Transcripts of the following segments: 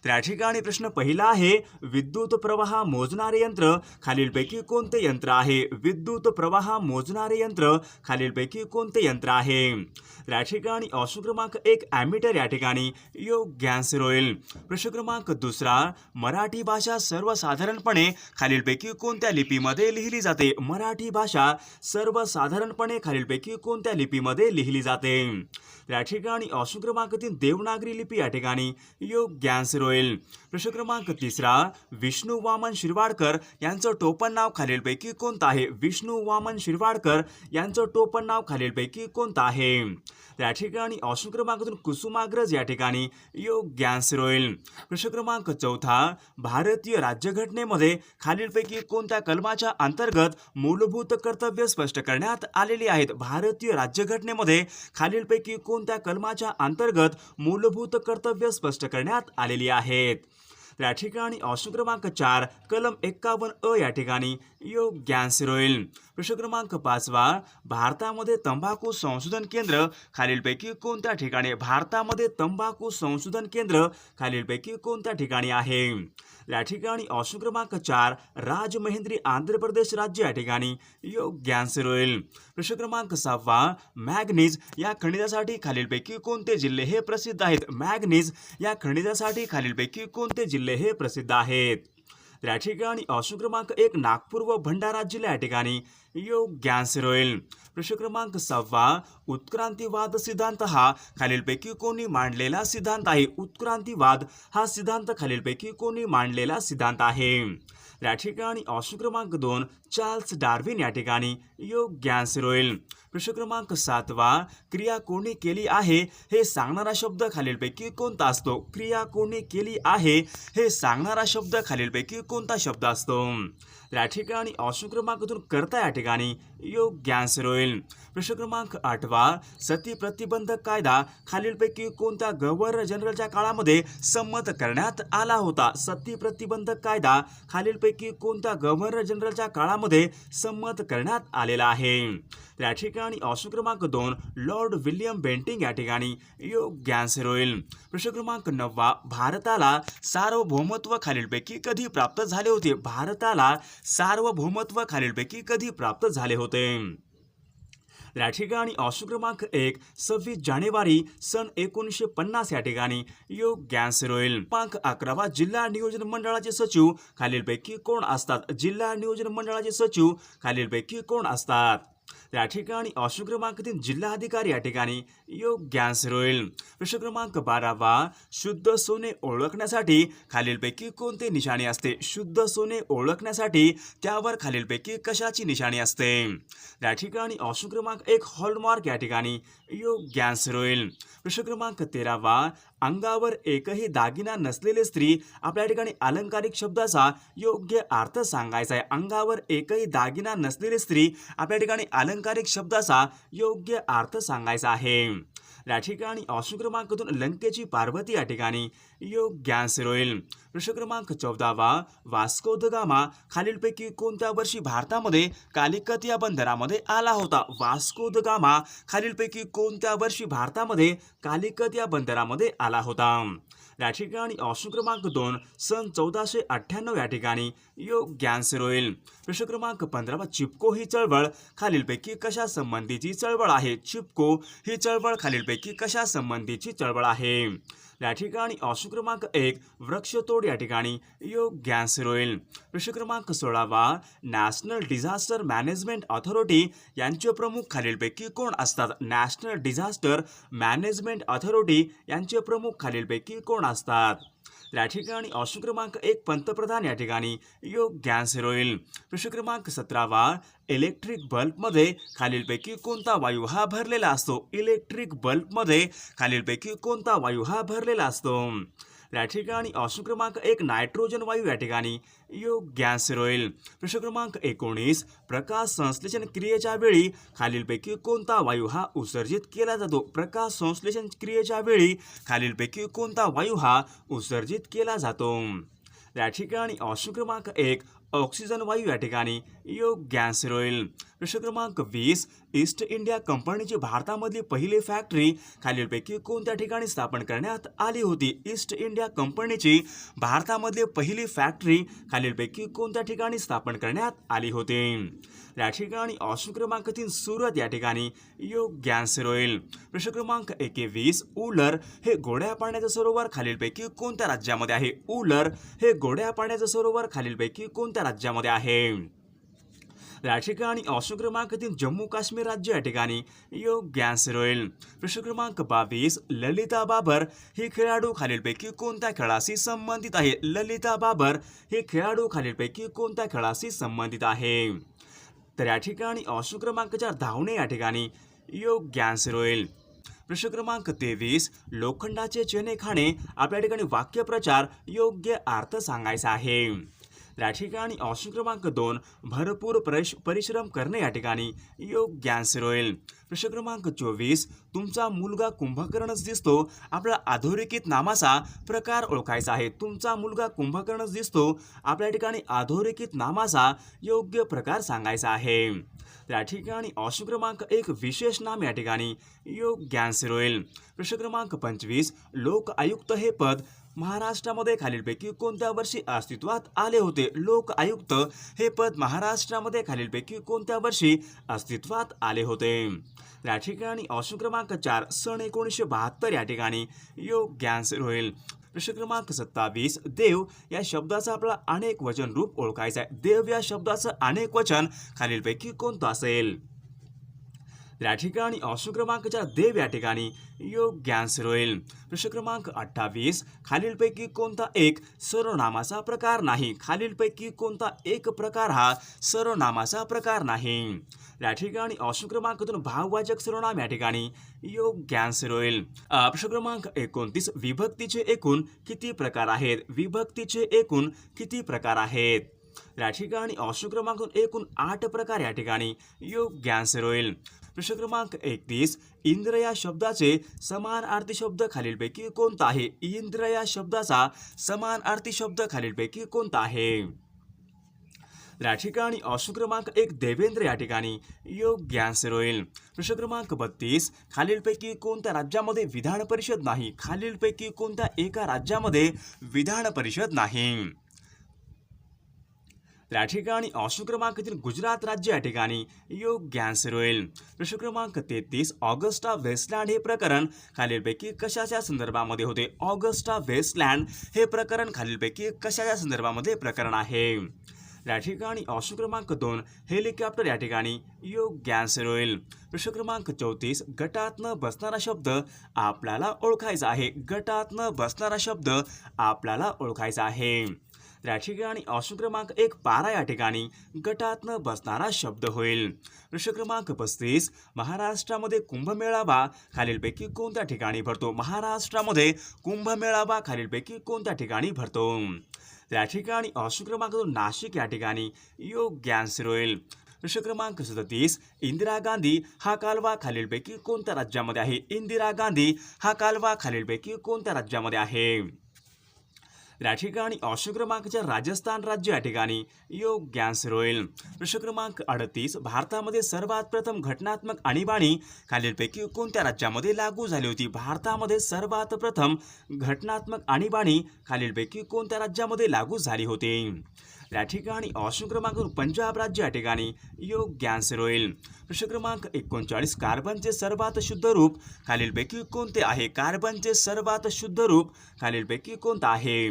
तर या ठिकाणी प्रश्न पहिला आहे, विद्युत प्रवाह मोजणारे यंत्र खालीलपैकी कोणते यंत्र आहे? विद्युत प्रवाह मोजणारे यंत्र खालीलपैकी कोणते यंत्र आहे? तर या ठिकाणी ऑप्शन क्रमांक 1 ॲमीटर या ठिकाणी योग्य आन्सर होईल. प्रश्न क्रमांक दुसरा, मराठी भाषा सर्वसाधारणपणे खालीलपैकी कोणत्या लिपीमध्ये लिहिली जाते? मराठी भाषा सर्वसाधारणपणे खालीलपैकी कोणत्या लिपीमध्ये लिहिली जाते? या ठिकाणी ऑप्शन क्रमांक 3 देवनागरी लिपी या ठिकाणी योग्य आन्सर होईल. प्रश्न क्रमांक तिसरा, विष्णू वामन शिरवाडकर यांचं टोपण नाव खालीलपैकी कोणतं आहे? विष्णू वामन शिरवाडकर यांचं टोपण नाव खालीलपैकी कोणतं आहे? या ठिकाणी ऑप्शन क्रमांक 2 कुसुमाग्रज या ठिकाणी योग्य आन्सर होईल. प्रश्न क्रमांक चौथा, भारतीय राज्यघटनेमध्ये खालीलपैकी कोणत्या कलमाच्या अंतर्गत मूलभूत कर्तव्य स्पष्ट करण्यात आलेली आहेत? भारतीय राज्यघटनेमध्ये खालीलपैकी कोणत्या कलमाच्या अंतर्गत मूलभूत कर्तव्य स्पष्ट करण्यात आलेली आहेत? या ठिकाणी ऑप्शन क्रमांक 4 कलम 51 या ठिकाणी योग्य आन्सर होईल. प्रश्न क्रमांक 5वा, भारतामध्ये तंबाखू संशोधन केंद्र खालीलपैकी कोणत्या ठिकाणी? भारतामध्ये तंबाखू संशोधन केंद्र खालीलपैकी कोणत्या ठिकाणी आहे? या ठिकाणी ऑप्शन क्रमांक 4 राजमहेंद्री आंध्र प्रदेश राज्य या ठिकाणी योग्य आन्सर होईल. प्रश्न क्रमांक 6वा, मॅग्नीज या खनिजासाठी खालीलपैकी कोणते जिल्हे हे प्रसिद्ध आहेत? मॅग्नीज या खनिजासाठी खालीलपैकी कोणते जिल्हे हे प्रसिद्ध आहेत? या ठिकाणी ऑप्शन क्रमांक 1 नागपूर व भंडारा जिल्हा या ठिकाणी योग्य आन्सर होईल. प्रश्न क्रमांक 6वा, उत्क्रांतीवाद सिद्धांत हा खालीलपैकी कोणी मांडलेला सिद्धांत आहे? उत्क्रांतीवाद हा सिद्धांत खालीलपैकी कोणी मांडलेला सिद्धांत आहे? या ठिकाणी ऑप्शन क्रमांक 2 चार्ल्स डार्विन या ठिकाणी योग्य आन्सर होईल. प्रश्न क्रमांक 7वा, क्रिया कोणी केली आहे हे सांगणारा शब्द खालीलपैकी कोणता असतो? क्रिया कोणी केली आहे हे सांगणारा शब्द खालीलपैकी कोणता शब्द असतो? या ठिकाणी ऑप्शन क्रमांक 2 कर्ता या ठिकाणी योग्य आन्सर होईल. प्रश्न क्रमांक 8वा, सती प्रतिबंधक कायदा खालीलपैकी कोणत्या गव्हर्नर जनरलच्या काळामध्ये संमत करण्यात आला होता? सती प्रतिबंधक कायदा खालीलपैकी कोणत्या गव्हर्नर जनरलच्या काळामध्ये संमत करण्यात आलेला आहे? या ठिकाणी ऑप्शन क्रमांक 2 लॉर्ड विल्यम बेंटिंग या ठिकाणी योग्य आन्सर होईल. प्रश्न क्रमांक 9वा, भारताला सार्वभौमत्व खालीलपैकी कधी प्राप्त झाले होते? भारताला सार्वभौमत्व खालीलपैकी कधी प्राप्त झाले होते? या ठिकाणी ऑप्शन क्रमांक 1 26 जानेवारी सन 1950 या ठिकाणी योग्य आन्सर होईल. क्रमांक 11वा, जिल्हा नियोजन मंडळाचे सचिव खालीलपैकी कोण असतात? जिल्हा नियोजन मंडळाचे सचिव खालीलपैकी कोण असतात? या ठिकाणी ऑप्शन क्रमांक 3 जिल्हाधिकारी या ठिकाणी योग्य आन्सर होईल. प्रश्न क्रमांक 12वा, शुद्ध सोने ओळखण्यासाठी खालीलपैकी कोणते निशाणी असते? शुद्ध सोने ओळखण्यासाठी त्यावर खालीलपैकी कशाची निशाणी असते? या ठिकाणी ऑप्शन क्रमांक 1 हॉलमार्क या ठिकाणी योग्य आन्सर होईल. प्रश्न क्रमांक 13वा, अंगावर एकही दागिना नसलेली स्त्री आपल्या ठिकाणी अलंकारिक शब्दाचा योग्य अर्थ सांगायचा आहे. अंगावर एकही दागिना नसलेली स्त्री आपल्या ठिकाणी अलंकारिक शब्दाचा योग्य अर्थ सांगायचा आहे. या ठिकाणी ऑप्शन क्रमांक 2 लंकेची पार्वती या ठिकाणी योग्य आन्सर होईल. प्रश्न क्रमांक 14वा, वास्को द गामा खालीलपैकी कोणत्या वर्षी भारतामध्ये कालिकत या बंदरामध्ये आला होता? वास्को द गामा खालीलपैकी कोणत्या वर्षी भारतामध्ये कालिकत या बंदरामध्ये आला होता? या ठिकाणी ऑप्शन क्रमांक 2 सन 1498 या ठिकाणी योग्य आन्सर होईल. प्रश्न क्रमांक 15वा, चिपको ही चळवळ खालीलपैकी कशा संबंधीची चळवळ आहे? चिपको ही चळवळ खालीलपैकी कशा संबंधीची चळवळ आहे? या ठिकाणी ऑप्शन क्रमांक 1 वृक्षतोड या ठिकाणी योग्य आन्सर होईल. प्रश्न क्रमांक 16वा, नॅशनल डिझास्टर मॅनेजमेंट ऑथॉरिटी यांचे प्रमुख खालीलपैकी कोण असतात? नॅशनल डिझास्टर मॅनेजमेंट ऑथॉरिटी यांचे प्रमुख खालीलपैकी कोण असतात? या ठिकाणी ऑप्शन क्रमांक 1 पंतप्रधान या ठिकाणी योग्य आन्सर होईल. प्रश्न क्रमांक 17वा, इलेक्ट्रिक बल्बमध्ये खालीलपैकी कोणता वायू हा भरलेला असतो? इलेक्ट्रिक बल्बमध्ये खालीलपैकी कोणता वायू हा भरलेला असतो? या ठिकाणी ऑप्शन क्रमांक 1 नायट्रोजन वायू या ठिकाणी योग्य आन्सर होईल. प्रश्न क्रमांक 19 प्रकाश संश्लेषण क्रियेच्या वेळी खालीलपैकी कोणता वायू हा उत्सर्जित केला जातो? प्रकाश संश्लेषण क्रियेच्या वेळी खालीलपैकी कोणता वायू हा उत्सर्जित केला जातो? या ठिकाणी ऑप्शन क्रमांक 1 ऑक्सिजन वायू या ठिकाणी योग्य आन्सर होईल. प्रश्न क्रमांक 20. ईस्ट इंडिया कंपनीची भारतामधली पहिली फॅक्टरी खालीलपैकी कोणत्या ठिकाणी स्थापन करण्यात आली होती? ईस्ट इंडिया कंपनीची भारतामधली पहिली फॅक्टरी खालीलपैकी कोणत्या ठिकाणी स्थापन करण्यात आली होती? या ठिकाणी ऑप्शन क्रमांक 3 सुरत या ठिकाणी योग्य आन्सर होईल. प्रश्न क्रमांक 21. उलर हे गोड्या पाण्याचे सरोवर खालीलपैकी कोणत्या राज्यामध्ये आहे? उलर हे गोड्या पाण्याचे सरोवर खालीलपैकी कोणत्या राज्यामध्ये आहे? या ठिकाणी ऑप्शन क्रमांक 3 जम्मू काश्मीर राज्य या ठिकाणी योग्य आन्सर होईल. प्रश्न क्रमांक 22. ललिता बाबर ही खेळाडू खालीलपैकी कोणत्या खेळाशी संबंधित आहे? ललिता बाबर हे खेळाडू खालीलपैकी कोणत्या खेळाशी संबंधित आहे? तर या ठिकाणी ऑप्शन क्रमांक 4 धावणे या ठिकाणी योग्य आन्सर होईल. प्रश्न क्रमांक 23. लोखंडाचे चणे खाणे आपल्या ठिकाणी वाक्यप्रचार योग्य अर्थ सांगायचा आहे. या ठिकाणी ऑप्शन क्रमांक 2 भरपूर परिश्रम करणे या ठिकाणी योग्य आन्सर होईल. प्रश्न क्रमांक 24. तुमचा मुलगा कुंभकर्णच दिसतो आपला अधोरेखित नामाचा प्रकार ओळखायचा आहे. तुमचा मुलगा कुंभकर्णच दिसतो आपल्या ठिकाणी अधोरेखित नामाचा योग्य प्रकार सांगायचा आहे. या ठिकाणी ऑप्शन क्रमांक 1 विशेष नाम या ठिकाणी योग्य आन्सर होईल. प्रश्न क्रमांक 25. लोक आयुक्त हे पद महाराष्ट्रामध्ये खालीलपैकी कोणत्या वर्षी अस्तित्वात आले होते? लोक आयुक्त हे पद महाराष्ट्रामध्ये खालीलपैकी कोणत्या वर्षी अस्तित्वात आले होते? या ठिकाणी ऑप्शन क्रमांक 4 सन 1972 या ठिकाणी योग्य आन्सर होईल. प्रश्न क्रमांक 27. देव या शब्दाचा आपला अनेक वचन रूप ओळखायचा आहे. देव या शब्दाचं अनेक वचन खालीलपैकी कोणतं असेल? या ठिकाणी ऑप्शन क्रमांक 4 देव या ठिकाणी योग्य आन्सर होईल. प्रश्न क्रमांक 28. खालीलपैकी कोणता एक सर्वनामाचा प्रकार नाही? खालीलपैकी कोणता एक प्रकार हा सर्वनामाचा प्रकार नाही? या ठिकाणी ऑप्शन क्रमांक 2 भाववाचक सर्वनाम या ठिकाणी योग्य आन्सर होईल. प्रश्न क्रमांक 29. विभक्तीचे एकूण किती प्रकार आहेत? विभक्तीचे एकूण किती प्रकार आहेत? या ठिकाणी ऑप्शन क्रमांक 2 एकूण 8 प्रकार या ठिकाणी योग्य आन्सर होईल. प्रश्न क्रमांक 31. इंद्र या शब्दाचे समानार्थी शब्द खालीलपैकी कोणता आहे? इंद्र या शब्दाचा समानार्थी शब्द खालीलपैकी कोणता आहे? या ठिकाणी ऑप्शन क्रमांक 1 देवेंद्र या ठिकाणी योग्य आन्सर होईल. प्रश्न क्रमांक 32. खालीलपैकी कोणत्या राज्यामध्ये विधान परिषद नाही? खालीलपैकी कोणत्या एका राज्यामध्ये विधान परिषद नाही? या ठिकाणी ऑप्शन क्रमांक 3 गुजरात राज्य या ठिकाणी योग्य आन्सर होईल. प्रश्न क्रमांक 33. ऑगस्टा वेस्टलँड हे प्रकरण खालीलपैकी कशाच्या संदर्भामध्ये होते? ऑगस्टा वेस्टलँड हे प्रकरण खालीलपैकी कशाच्या संदर्भामध्ये प्रकरण आहे? या ठिकाणी ऑप्शन क्रमांक 2 हेलिकॉप्टर या ठिकाणी योग्य आन्सर होईल. प्रश्न क्रमांक 34. गटात न बसणारा शब्द आपल्याला ओळखायचा आहे. गटात न बसणारा शब्द आपल्याला ओळखायचा आहे. या ठिकाणी ऑप्शन क्रमांक 1 पारा या ठिकाणी गटात न बसणारा शब्द होईल. प्रश्न क्रमांक 35. महाराष्ट्रामध्ये कुंभमेळावा खालीलपैकी कोणत्या ठिकाणी भरतो? महाराष्ट्रामध्ये कुंभमेळावा खालीलपैकी कोणत्या ठिकाणी भरतो? या ठिकाणी ऑप्शन क्रमांक 2 नाशिक या ठिकाणी योग्य आन्सर होईल. प्रश्न क्रमांक 37. इंदिरा गांधी हा कालवा खालीलपैकी कोणत्या राज्यामध्ये आहे? इंदिरा गांधी हा कालवा खालीलपैकी कोणत्या राज्यामध्ये आहे? या ठिकाणी ऑप्शन क्रमांक 4 राजस्थान राज्य या ठिकाणी योग्य आन्सर होईल. प्रश्न क्रमांक 38. भारतामध्ये सर्वात प्रथम घटनात्मक आणीबाणी खालीलपैकी कोणत्या राज्यामध्ये लागू झाली होती? भारतामध्ये सर्वात प्रथम घटनात्मक आणीबाणी खालीलपैकी कोणत्या राज्यामध्ये लागू झाली होती? या ठिकाणी ऑप्शन क्रमांक 2 पंजाब राज्य या ठिकाणी योग्य आन्सर होईल. प्रश्न क्रमांक 39. कार्बनचे सर्वात शुद्ध रूप खालीलपैकी कोणते आहे? कार्बनचे सर्वात शुद्ध रूप खालीलपैकी कोणतं आहे?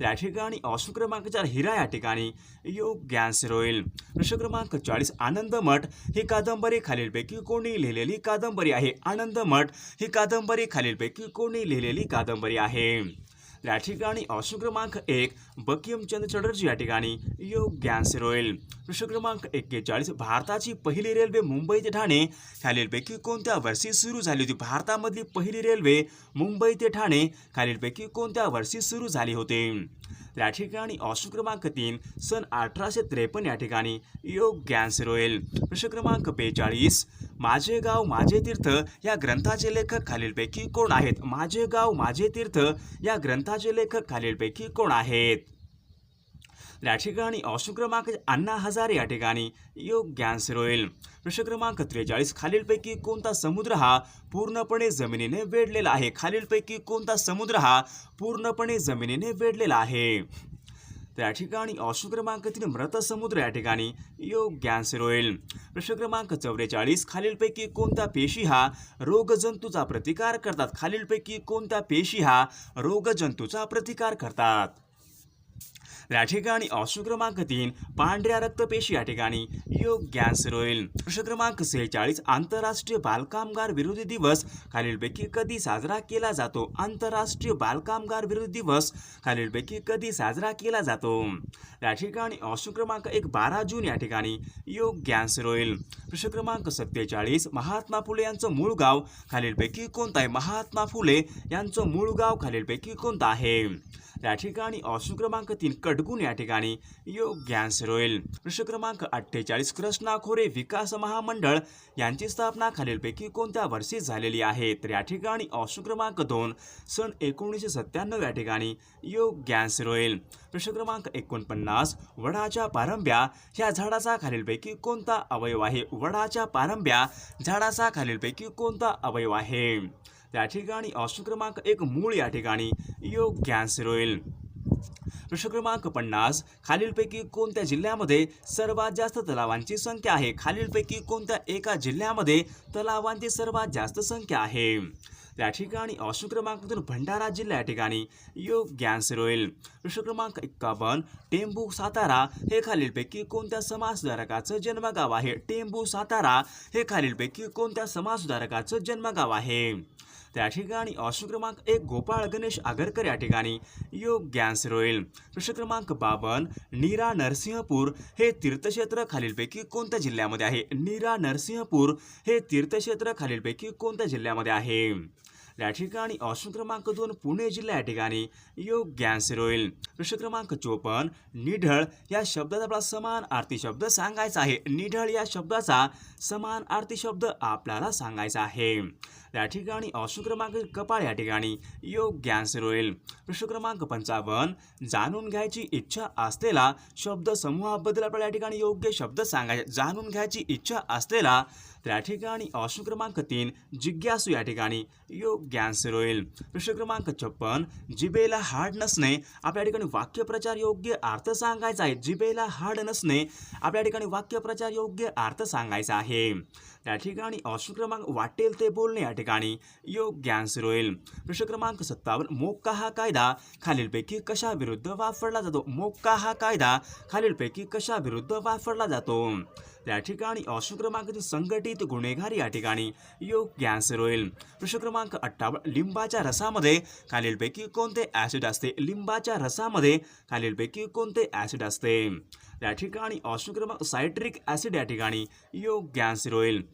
या ठिकाणी ऑप्शन क्रमांक 4 हिरा या ठिकाणी योग्य आन्सर होईल. प्रश्न क्रमांक 40. आनंदमठ ही कादंबरी खालीलपैकी कोणी लिहिलेली कादंबरी आहे? आनंदमठ ही कादंबरी खालीलपैकी कोणी लिहिलेली कादंबरी आहे? या ठिकाणी ऑप्शन क्रमांक 1 बंकिमचंद्र चटर्जी या ठिकाणी योग्य आन्सर होईल. प्रश्न क्रमांक 41. भारताची पहिली रेल्वे मुंबई ते ठाणे खालीलपैकी कोणत्या वर्षी सुरू झाली होती? भारतामधली पहिली रेल्वे मुंबई ते ठाणे खालीलपैकी कोणत्या वर्षी सुरू झाली होती? या ठिकाणी ऑप्शन क्रमांक 3 सन 1853 या ठिकाणी योग्य आन्सर होईल. प्रश्न क्रमांक 42. माझे गाव माझे तीर्थ या ग्रंथाचे लेखक खालीलपैकी कोण आहेत? माझे गाव माझे तीर्थ या ग्रंथाचे लेखक खालीलपैकी कोण आहेत? या ठिकाणी ऑप्शन क्रमांक अण्णा हजारे या ठिकाणी योग्य आन्सर होईल. प्रश्न क्रमांक 43 खालीलपैकी कोणता समुद्र हा पूर्णपणे जमिनीने वेढलेला आहे? खालीलपैकी कोणता समुद्र हा पूर्णपणे जमिनीने वेढलेला आहे? तर या ठिकाणी ऑप्शन क्रमांक 3 मृत समुद्र या ठिकाणी योग्य आन्सर होईल. प्रश्न क्रमांक 44 खालीलपैकी कोणत्या पेशी हा रोगजंतूचा प्रतिकार करतात? खालीलपैकी कोणत्या पेशी हा रोगजंतूचा प्रतिकार करतात? या ठिकाणी ऑप्शन क्रमांक 3 पांढऱ्या रक्तपेशी या ठिकाणी योग्य आन्सर होईल. प्रश्न क्रमांक 46 आंतरराष्ट्रीय बालकामगार विरोधी दिवस खालीलपैकी कधी साजरा केला जातो? आंतरराष्ट्रीय बालकामगार विरोधी दिवस खालीलपैकी कधी साजरा केला जातो? या ठिकाणी ऑप्शन क्रमांक 1 12 जून या ठिकाणी योग्य आन्सर होईल. प्रश्न क्रमांक 47 महात्मा फुले यांचं मूळ गाव खालीलपैकी कोणतं आहे? महात्मा फुले यांचं मूळ गाव खालीलपैकी कोणतं आहे? या ठिकाणी ऑप्शन क्रमांक 3 कडगुण या ठिकाणी योग्य आन्सर होईल. प्रश्न क्रमांक 48 कृष्णा खोरे विकास महामंडळ यांची स्थापना खालीलपैकी कोणत्या वर्षी झालेली आहे? तर या ठिकाणी ऑप्शन क्रमांक 2 सन 1997 या ठिकाणी योग्य आन्सर होईल. प्रश्न क्रमांक 49 वडाच्या पारंब्या ह्या झाडाचा खालीलपैकी कोणता अवयव आहे? वडाच्या पारंब्या झाडाचा खालीलपैकी कोणता अवयव आहे? त्या ठिकाणी ऑप्शन क्रमांक 1 मूळ या ठिकाणी योग्य आन्सर होईल. प्रश्न क्रमांक 50 खालीलपैकी कोणत्या जिल्ह्यामध्ये सर्वात जास्त तलावांची संख्या आहे? खालीलपैकी कोणत्या एका जिल्ह्यामध्ये तलावांची सर्वात जास्त संख्या आहे? त्या ठिकाणी ऑप्शन क्रमांक 2 भंडारा जिल्हा या ठिकाणी योग्य आन्सर होईल. प्रश्न क्रमांक 51 टेंभू सातारा हे खालीलपैकी कोणत्या समाजसुधारकाचं जन्मगाव आहे? टेंभू सातारा हे खालीलपैकी कोणत्या समाजसुधारकाचं जन्मगाव आहे? त्या ठिकाणी ऑप्शन क्रमांक 1 गोपाळ गणेश आगरकर या ठिकाणी योग्य आन्सर होईल. प्रश्न क्रमांक 52 नीरा नरसिंहपूर हे तीर्थक्षेत्र खालीलपैकी कोणत्या जिल्ह्यामध्ये आहे? नीरा नरसिंहपूर हे तीर्थक्षेत्र खालीलपैकी कोणत्या जिल्ह्यामध्ये आहे? या ठिकाणी ऑप्शन क्रमांक 2 पुणे जिल्हा या ठिकाणी योग्य आन्सर होईल. प्रश्न क्रमांक 54 निढळ या शब्दाचा आपला समानार्थी शब्द सांगायचा आहे. निढळ या शब्दाचा समानार्थी शब्द आपल्याला सांगायचा आहे. या ठिकाणी ऑप्शन क्रमांक कपाळ या ठिकाणी योग्य आन्सर होईल. प्रश्न क्रमांक 55 जाणून घ्यायची इच्छा असलेला शब्द समूहाबद्दल आपल्याला या ठिकाणी योग्य शब्द सांगायचे. जाणून घ्यायची इच्छा असलेला त्या ठिकाणी ऑप्शन क्रमांक 3 जिज्ञासू या ठिकाणी योग्य आन्सर होईल. प्रश्न क्रमांक 56 जिभेला हाड नसणे आपल्या ठिकाणी वाक्यप्रचार योग्य अर्थ सांगायचा आहे. जिभेला हाड नसणे आपल्या ठिकाणी वाक्यप्रचार योग्य अर्थ सांगायचा आहे. या ठिकाणी ऑप्शन क्रमांक वाटेल ते बोलणे या ठिकाणी योग्य आन्सर होईल. प्रश्न क्रमांक 57 मोक्का हा कायदा खालीलपैकी कशा विरुद्ध वापरला जातो? मोक्का हा कायदा खालीलपैकी कशा विरुद्ध वापरला जातो? या ठिकाणी ऑप्शन क्रमांक 3 संघटित गुन्हेगारी या ठिकाणी योग्य आन्सर होईल. प्रश्न क्रमांक 58 लिंबाच्या रसामध्ये खालीलपैकी कोणते ॲसिड असते? लिंबाच्या रसामध्ये खालीलपैकी कोणते ॲसिड असते? या ठिकाणी ऑप्शन क्रमांक सायट्रिक ॲसिड या ठिकाणी योग्य आन्सर होईल.